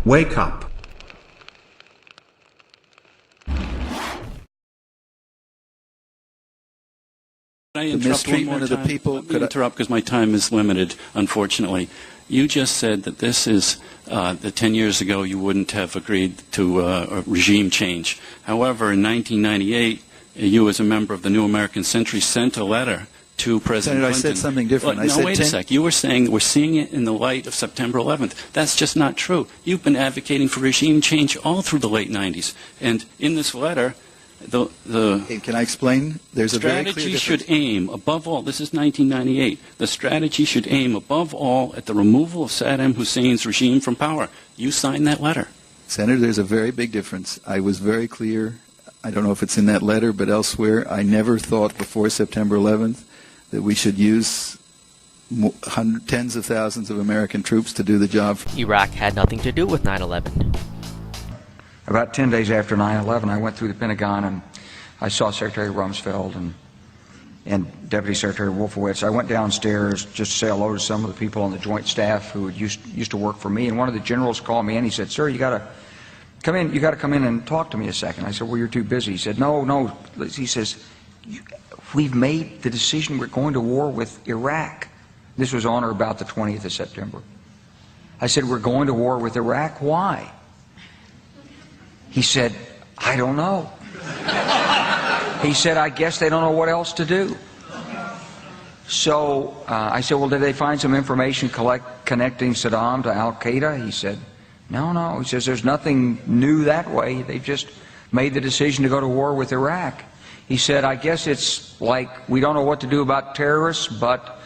Wake up. The mistreatment of the people. Could I interrupt because my time is limited, unfortunately. You just said that this is that 10 years ago you wouldn't have agreed to a regime change. However, in 1998, you as a member of the New American Century sent a letter to President Senator, Clinton. I said something different. No, wait a sec. You were saying we're seeing it in the light of September 11th. That's just not true. You've been advocating for regime change all through the late 90s. And in this letter, Can I explain? There's a very clear strategy difference. should aim, above all, this is 1998, the strategy should aim, above all, at the removal of Saddam Hussein's regime from power. You signed that letter. Senator, there's a very big difference. I was very clear. I don't know if it's in that letter, but elsewhere, I never thought before September 11th that we should use tens of thousands of American troops to do the job. Iraq had nothing to do with 9/11. About 10 days after 9/11, I went through the Pentagon and I saw Secretary Rumsfeld and Deputy Secretary Wolfowitz. I went downstairs just to say hello to some of the people on the Joint Staff who used to work for me, and one of the generals called me and he said, "Sir, you got to come in. You got to come in and talk to me a second." I said, "Well, you're too busy." He said, "No." He says, "We've made the decision. We're going to war with Iraq." This was on or about the 20th of September. I said, "We're going to war with Iraq. Why?" He said, "I don't know." He said, "I guess they don't know what else to do." So I said, "Well, did they find some information connecting Saddam to Al-Qaeda?" He said, No. He says, "There's nothing new that way. They just made the decision to go to war with Iraq." He said, "I guess it's like we don't know what to do about terrorists, but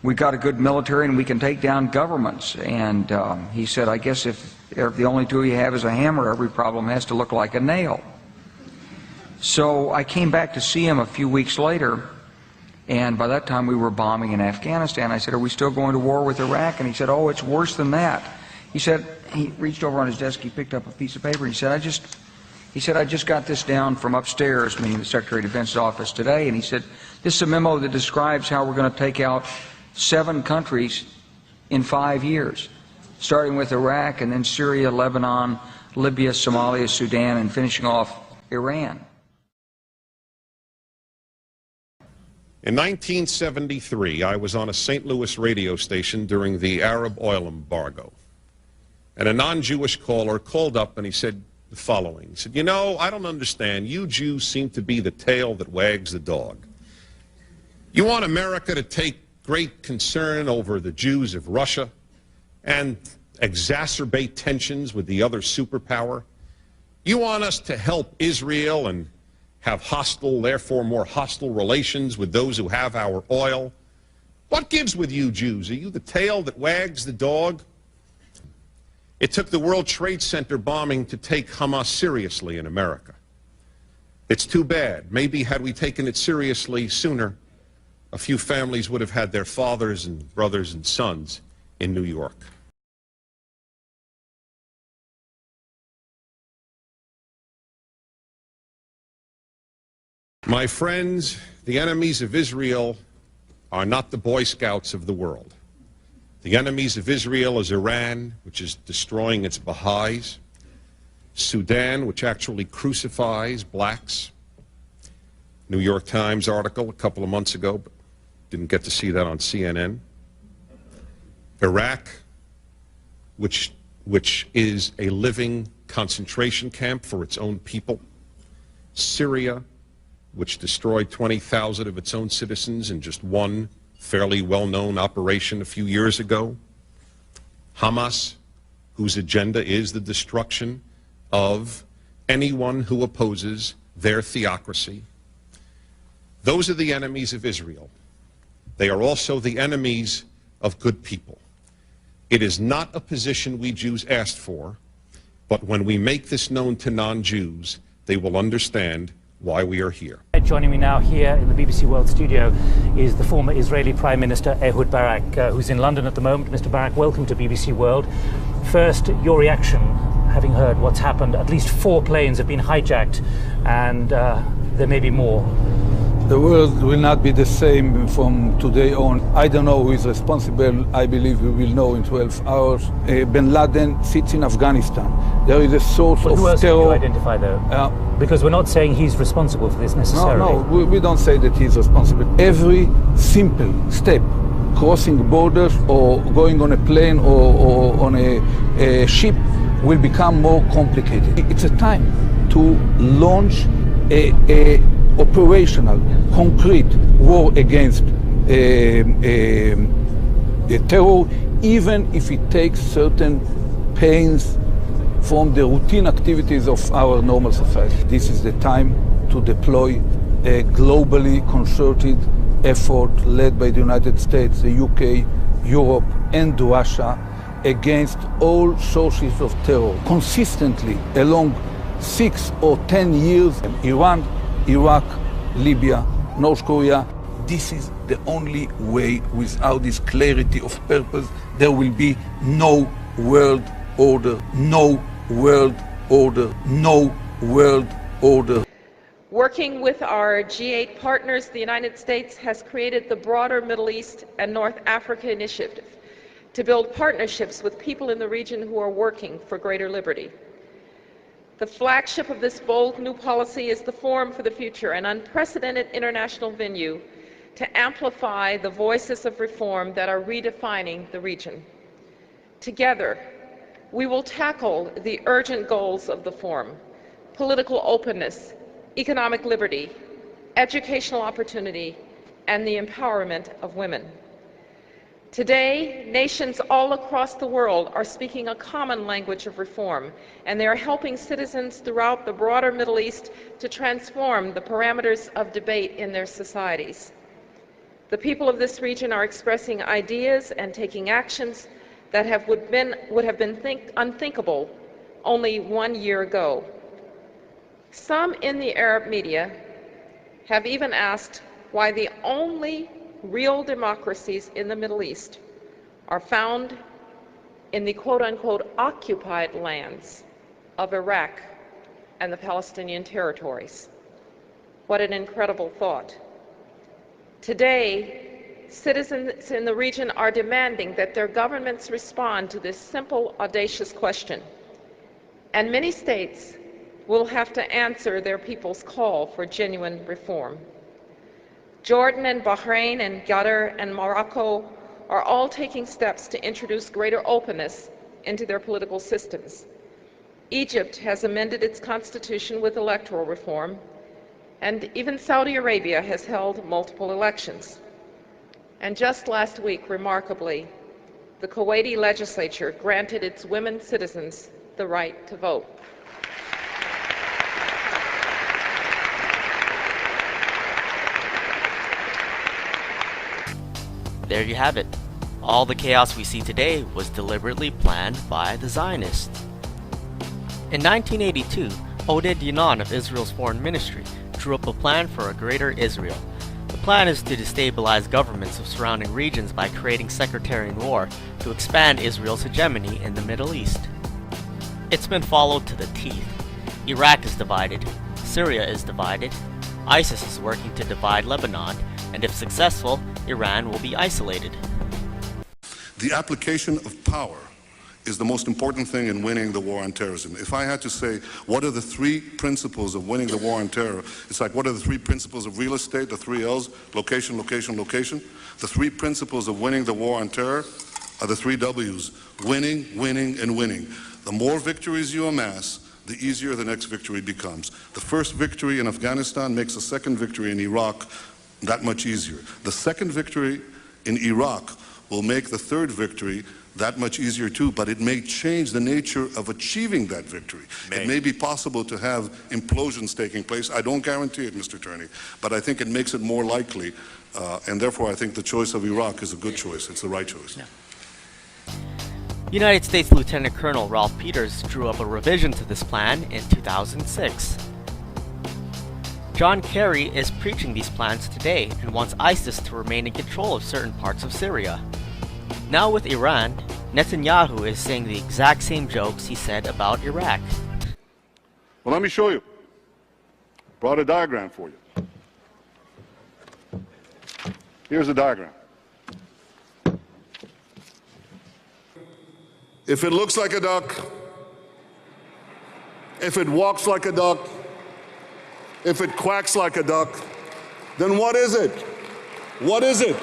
we've got a good military and we can take down governments." And he said, "I guess if the only tool you have is a hammer, every problem has to look like a nail." So I came back to see him a few weeks later, and by that time we were bombing in Afghanistan. I said, "Are we still going to war with Iraq?" And he said, "Oh, it's worse than that." He said, he reached over on his desk, he picked up a piece of paper, and he said, I just got this down from upstairs," meaning the Secretary of Defense's office today, and he said, "This is a memo that describes how we're going to take out 7 countries in 5 years, starting with Iraq and then Syria, Lebanon, Libya, Somalia, Sudan, and finishing off Iran." In 1973, I was on a St. Louis radio station during the Arab oil embargo, and a non-Jewish caller called up and he said the following. He said, "You know, I don't understand. You Jews seem to be the tail that wags the dog. You want America to take great concern over the Jews of Russia and exacerbate tensions with the other superpower. You want us to help Israel and have hostile, therefore more hostile relations with those who have our oil. What gives with you Jews? Are you the tail that wags the dog?" It took the World Trade Center bombing to take Hamas seriously in America. It's too bad. Maybe had we taken it seriously sooner, a few families would have had their fathers and brothers and sons in New York. My friends, the enemies of Israel are not the Boy Scouts of the world. The enemies of Israel is Iran, which is destroying its Baha'is, Sudan, which actually crucifies blacks. New York Times article a couple of months ago, but didn't get to see that on CNN. Iraq, which is a living concentration camp for its own people. Syria, which destroyed 20,000 of its own citizens in just one fairly well-known operation a few years ago. Hamas, whose agenda is the destruction of anyone who opposes their theocracy. Those are the enemies of Israel. They are also the enemies of good people. It is not a position we Jews asked for, but when we make this known to non-Jews, they will understand why we are here. Joining me now here in the BBC World studio is the former Israeli Prime Minister Ehud Barak, who's in London at the moment. Mr. Barak, welcome to BBC World. First, your reaction, having heard what's happened. At least 4 planes have been hijacked, and there may be more. The world will not be the same from today on. I don't know who is responsible. I believe we will know in 12 hours. Bin Laden sits in Afghanistan. There is a source of who else terror. Can you identify, though? Because we're not saying he's responsible for this necessarily. No, we don't say that he's responsible. Every simple step, crossing borders or going on a plane or on a ship, will become more complicated. It's a time to launch a operational, concrete war against terror, even if it takes certain pains from the routine activities of our normal society. This is the time to deploy a globally concerted effort led by the United States, the UK, Europe, and Russia against all sources of terror. Consistently, along 6 or 10 years, Iran, Iraq, Libya, North Korea. This is the only way. Without this clarity of purpose, there will be no world order, no world order, no world order. Working with our G8 partners, the United States has created the broader Middle East and North Africa Initiative to build partnerships with people in the region who are working for greater liberty. The flagship of this bold new policy is the Forum for the Future, an unprecedented international venue to amplify the voices of reform that are redefining the region. Together, we will tackle the urgent goals of the Forum: political openness, economic liberty, educational opportunity, and the empowerment of women. Today, nations all across the world are speaking a common language of reform, and they are helping citizens throughout the broader Middle East to transform the parameters of debate in their societies. The people of this region are expressing ideas and taking actions that would have been unthinkable only 1 year ago. Some in the Arab media have even asked why the only real democracies in the Middle East are found in the quote-unquote occupied lands of Iraq and the Palestinian territories. What an incredible thought. Today, citizens in the region are demanding that their governments respond to this simple, audacious question. And many states will have to answer their people's call for genuine reform. Jordan and Bahrain and Qatar and Morocco are all taking steps to introduce greater openness into their political systems. Egypt has amended its constitution with electoral reform, and even Saudi Arabia has held multiple elections. And just last week, remarkably, the Kuwaiti legislature granted its women citizens the right to vote. There you have it. All the chaos we see today was deliberately planned by the Zionists. In 1982, Oded Yinon of Israel's foreign ministry drew up a plan for a greater Israel. The plan is to destabilize governments of surrounding regions by creating sectarian war to expand Israel's hegemony in the Middle East. It's been followed to the teeth. Iraq is divided, Syria is divided, ISIS is working to divide Lebanon, and if successful, Iran will be isolated. The application of power is the most important thing in winning the war on terrorism. If I had to say, what are the 3 principles of winning the war on terror? It's like, what are the 3 principles of real estate, the 3 L's, location, location, location? The 3 principles of winning the war on terror are the 3 W's, winning, winning, and winning. The more victories you amass, the easier the next victory becomes. The first victory in Afghanistan makes the second victory in Iraq that much easier. The second victory in Iraq will make the third victory that much easier too, but it may change the nature of achieving that victory. It may be possible to have implosions taking place. I don't guarantee it, Mr. Attorney, but I think it makes it more likely, and therefore I think the choice of Iraq is a good choice. It's the right choice. Yeah. United States Lieutenant Colonel Ralph Peters drew up a revision to this plan in 2006. John Kerry is preaching these plans today and wants ISIS to remain in control of certain parts of Syria. Now with Iran, Netanyahu is saying the exact same jokes he said about Iraq. Well, let me show you. Brought a diagram for you. Here's the diagram. If it looks like a duck, if it walks like a duck, if it quacks like a duck, then what is it? What is it?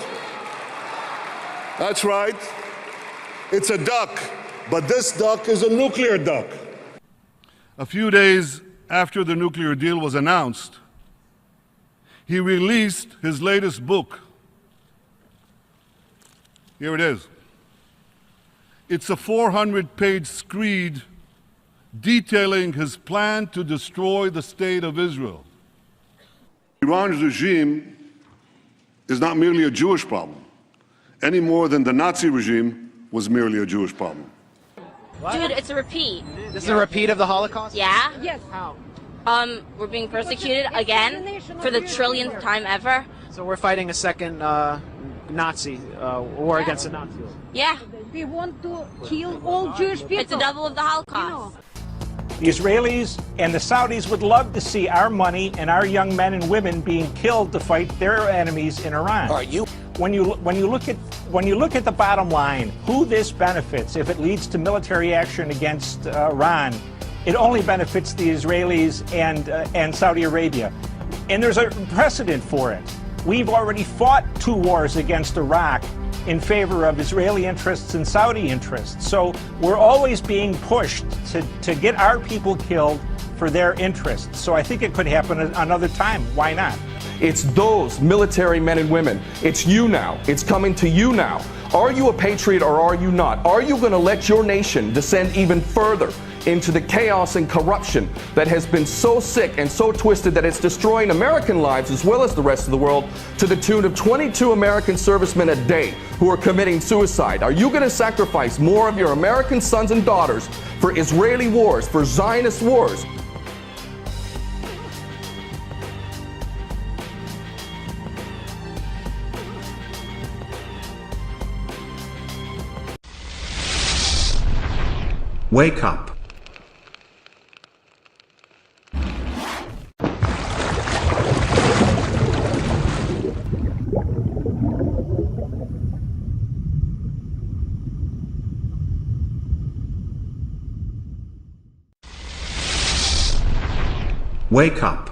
That's right. It's a duck, but this duck is a nuclear duck. A few days after the nuclear deal was announced, he released his latest book. Here it is. It's a 400-page screed detailing his plan to destroy the state of Israel. Iran's regime is not merely a Jewish problem, any more than the Nazi regime was merely a Jewish problem. What? Dude, it's a repeat. This is a repeat of the Holocaust? Yeah. Yes. How? We're being persecuted again for the trillionth time ever. So we're fighting a second Nazi war against the Nazis. Yeah. We want to kill all Jewish people. It's a double of the Holocaust. The Israelis and the Saudis would love to see our money and our young men and women being killed to fight their enemies in Iran. Are you? When you look at the bottom line, who this benefits if it leads to military action against Iran, it only benefits the Israelis and Saudi Arabia. And there's a precedent for it. We've already fought 2 wars against Iraq in favor of Israeli interests and Saudi interests. So we're always being pushed to get our people killed for their interests. So I think it could happen another time. Why not? It's those military men and women. It's you now. It's coming to you now. Are you a patriot or are you not? Are you going to let your nation descend even further into the chaos and corruption that has been so sick and so twisted that it's destroying American lives as well as the rest of the world, to the tune of 22 American servicemen a day who are committing suicide? Are you going to sacrifice more of your American sons and daughters for Israeli wars, for Zionist wars? Wake up. Wake up.